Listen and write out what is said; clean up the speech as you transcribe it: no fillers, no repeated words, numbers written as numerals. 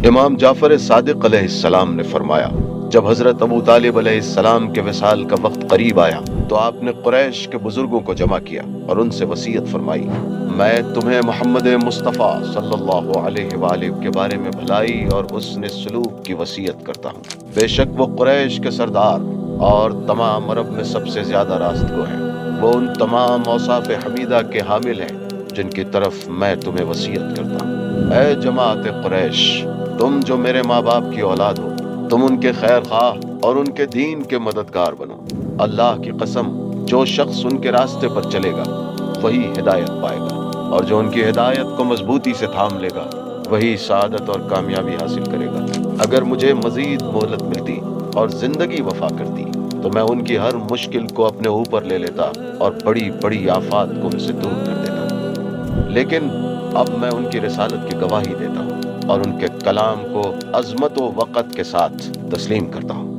امام جعفر صادق علیہ السلام نے فرمایا، جب حضرت ابو طالب علیہ السلام کے وصال کا وقت قریب آیا تو آپ نے قریش کے بزرگوں کو جمع کیا اور ان سے وصیت فرمائی، میں تمہیں محمد مصطفیٰ صلی اللہ علیہ وآلہ کے بارے میں بھلائی اور حسن سلوک کی وصیت کرتا ہوں۔ بے شک وہ قریش کے سردار اور تمام عرب میں سب سے زیادہ راست گو ہیں۔ وہ ان تمام اوصاف حمیدہ کے حامل ہیں جن کی طرف میں تمہیں وصیت کرتا ہوں۔ اے جماعت قریش، تم جو میرے ماں باپ کی اولاد ہو، تم ان کے خیر خواہ اور ان کے دین کے مددگار بنو۔ اللہ کی قسم، جو شخص ان کے راستے پر چلے گا وہی ہدایت پائے گا، اور جو ان کی ہدایت کو مضبوطی سے تھام لے گا وہی سعادت اور کامیابی حاصل کرے گا۔ اگر مجھے مزید مہلت ملتی اور زندگی وفا کرتی تو میں ان کی ہر مشکل کو اپنے اوپر لے لیتا اور بڑی بڑی آفات کو ان سے دور کر دیتا، لیکن اب میں ان کی رسالت کی گواہی دیتا ہوں اور ان کے کلام کو عظمت و وقت کے ساتھ تسلیم کرتا ہوں۔